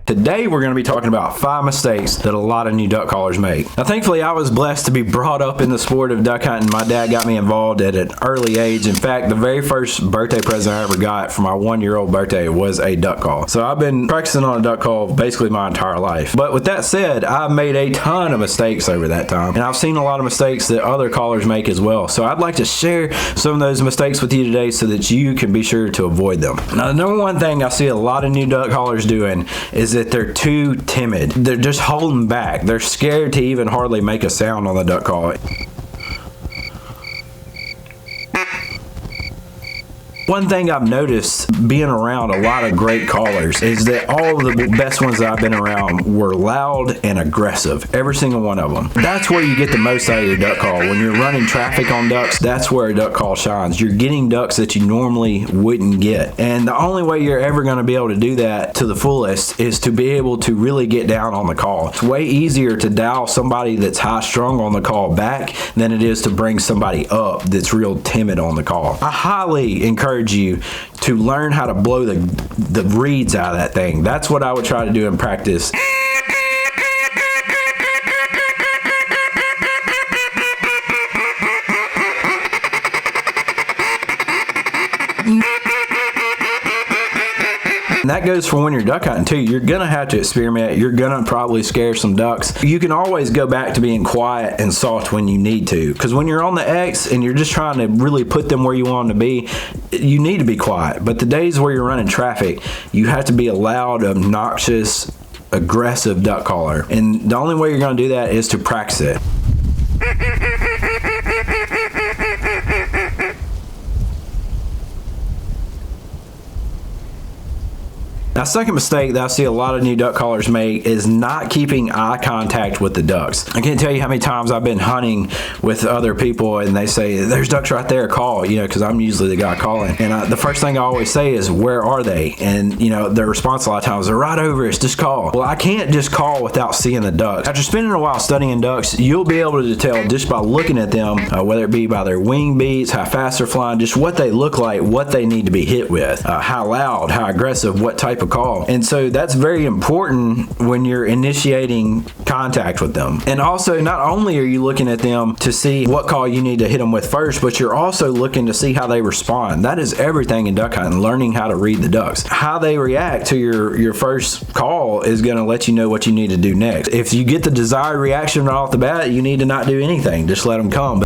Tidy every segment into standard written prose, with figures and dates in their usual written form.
Today we're going to be talking about 5 mistakes that a lot of new duck callers make. Now thankfully I was blessed to be brought up in the sport of duck hunting. My dad got me involved at an early age. In fact, the very first birthday present I ever got for my 1-year-old birthday was a duck call. So I've been practicing on a duck call basically my entire life. But with that said, I've made a ton of mistakes over that time. And I've seen a lot of mistakes that other callers make as well. So I'd like to share some of those mistakes with you today so that you can be sure to avoid them. Now the number one thing I see a lot of new duck callers doing is that they're too timid. They're just holding back. They're scared to even hardly make a sound on the duck call. One thing I've noticed being around a lot of great callers is that all of the best ones that I've been around were loud and aggressive. Every single one of them. That's where you get the most out of your duck call. When you're running traffic on ducks, that's where a duck call shines. You're getting ducks that you normally wouldn't get. And the only way you're ever going to be able to do that to the fullest is to be able to really get down on the call. It's way easier to dial somebody that's high strung on the call back than it is to bring somebody up that's real timid on the call. I highly encourage you to learn how to blow the reeds out of that thing. That's what I would try to do in practice. And that goes for when you're duck hunting too. You're gonna have to experiment. You're gonna probably scare some ducks. You can always go back to being quiet and soft when you need to. Because when you're on the X and you're just trying to really put them where you want them to be, you need to be quiet. But the days where you're running traffic, you have to be a loud, obnoxious, aggressive duck caller. And the only way you're gonna do that is to practice it. Now, second mistake that I see a lot of new duck callers make is not keeping eye contact with the ducks. I can't tell you how many times I've been hunting with other people and they say, there's ducks right there, call, you know, because I'm usually the guy calling. And the first thing I always say is, where are they? And, you know, their response a lot of times, they're right over us, just call. Well, I can't just call without seeing the ducks. After spending a while studying ducks, you'll be able to tell just by looking at them, whether it be by their wing beats, how fast they're flying, just what they look like, what they need to be hit with, how loud, how aggressive, what type of call. And so that's very important when you're initiating contact with them. And also, not only are you looking at them to see what call you need to hit them with first, but you're also looking to see how they respond. That is everything in duck hunting, learning how to read the ducks. How they react to your first call is going to let you know what you need to do next. If you get the desired reaction right off the bat, you need to not do anything. Just let them come.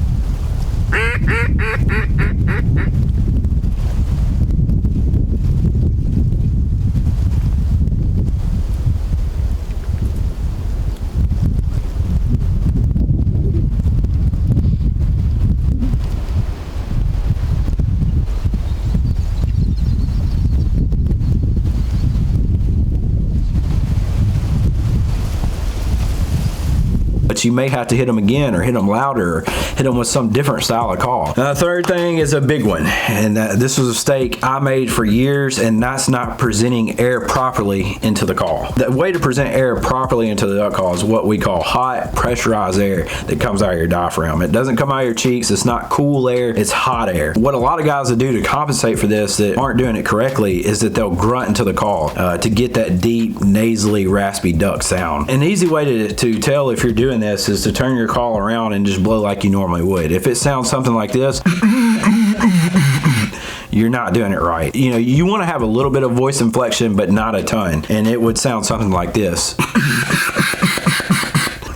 But you may have to hit them again, or hit them louder, or hit them with some different style of call. Now, the third thing is a big one, and this was a mistake I made for years, and that's not presenting air properly into the call. The way to present air properly into the duck call is what we call hot, pressurized air that comes out of your diaphragm. It doesn't come out of your cheeks. It's not cool air. It's hot air. What a lot of guys will do to compensate for this that aren't doing it correctly is that they'll grunt into the call to get that deep, nasally, raspy duck sound. An easy way to tell if you're doing this is to turn your call around and just blow like you normally would. If it sounds something like this, you're not doing it right. You know, you want to have a little bit of voice inflection, but not a ton. And it would sound something like this.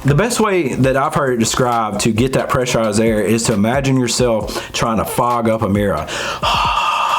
The best way that I've heard it described to get that pressurized air is to imagine yourself trying to fog up a mirror.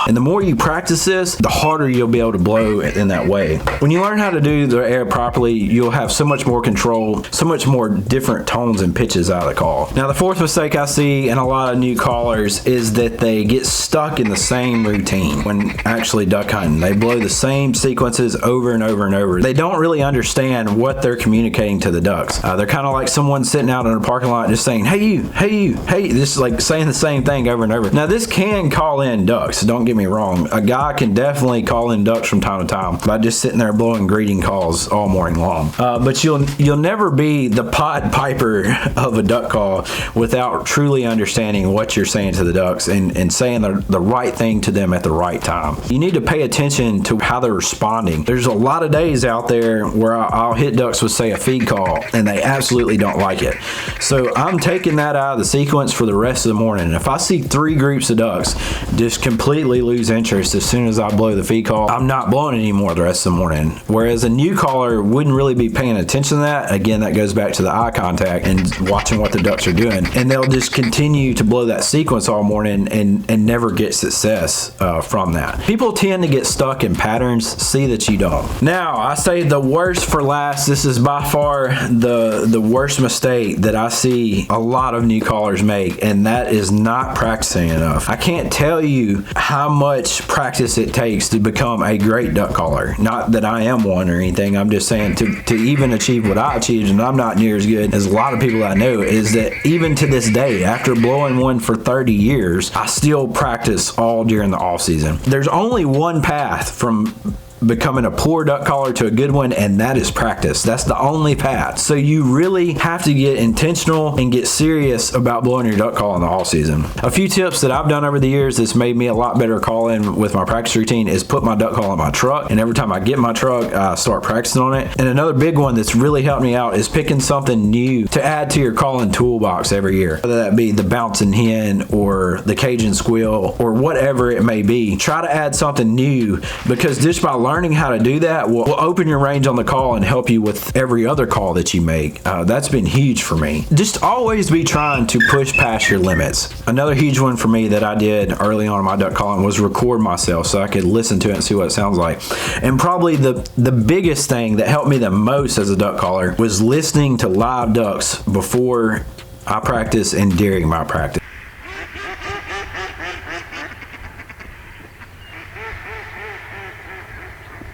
And the more you practice this, the harder you'll be able to blow in that way. When you learn how to do the air properly, you'll have so much more control, so much more different tones and pitches out of the call. Now, the fourth mistake I see in a lot of new callers is that they get stuck in the same routine when actually duck hunting. They blow the same sequences over and over and over. They don't really understand what they're communicating to the ducks. They're kind of like someone sitting out in a parking lot just saying, hey you, hey you, hey, just like saying the same thing over and over. Now, this can call in ducks, don't get get me wrong. A guy can definitely call in ducks from time to time by just sitting there blowing greeting calls all morning long. But you'll never be the Pied Piper of a duck call without truly understanding what you're saying to the ducks and saying the right thing to them at the right time. You need to pay attention to how they're responding. There's a lot of days out there where I'll hit ducks with, say, a feed call, and they absolutely don't like it. So I'm taking that out of the sequence for the rest of the morning. And if I see 3 groups of ducks just completely lose interest as soon as I blow the feed call, I'm not blowing anymore the rest of the morning. Whereas a new caller wouldn't really be paying attention to that. Again, that goes back to the eye contact and watching what the ducks are doing. And they'll just continue to blow that sequence all morning and never get success from that. People tend to get stuck in patterns. See that you don't. Now, I say the worst for last. This is by far the worst mistake that I see a lot of new callers make, and that is not practicing enough. I can't tell you how much practice it takes to become a great duck caller. Not that I am one or anything. I'm just saying to even achieve what I achieved, and I'm not near as good as a lot of people I know, is that even to this day, after blowing one for 30 years, I still practice all during the off season. There's only one path from becoming a poor duck caller to a good one, and that is practice. That's the only path. So you really have to get intentional and get serious about blowing your duck call in the off season. A few tips that I've done over the years that's made me a lot better calling with my practice routine is put my duck call in my truck, and every time I get in my truck, I start practicing on it. And another big one that's really helped me out is picking something new to add to your calling toolbox every year, whether that be the bouncing hen or the Cajun squeal or whatever it may be. Try to add something new, because just by learning how to do that will open your range on the call and help you with every other call that you make. That's been huge for me. Just always be trying to push past your limits. Another huge one for me that I did early on in my duck calling was record myself so I could listen to it and see what it sounds like. And probably the biggest thing that helped me the most as a duck caller was listening to live ducks before I practice and during my practice.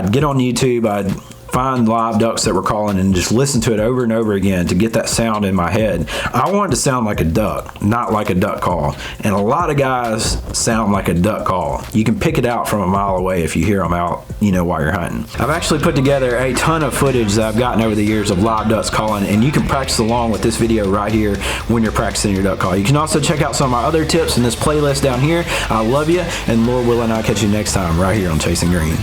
I'd get on YouTube, I'd find live ducks that were calling and just listen to it over and over again to get that sound in my head. I wanted to sound like a duck, not like a duck call. And a lot of guys sound like a duck call. You can pick it out from a mile away if you hear them out, while you're hunting. I've actually put together a ton of footage that I've gotten over the years of live ducks calling, and you can practice along with this video right here when you're practicing your duck call. You can also check out some of my other tips in this playlist down here. I love you, and Lord willing, I'll catch you next time right here on Chasing Green.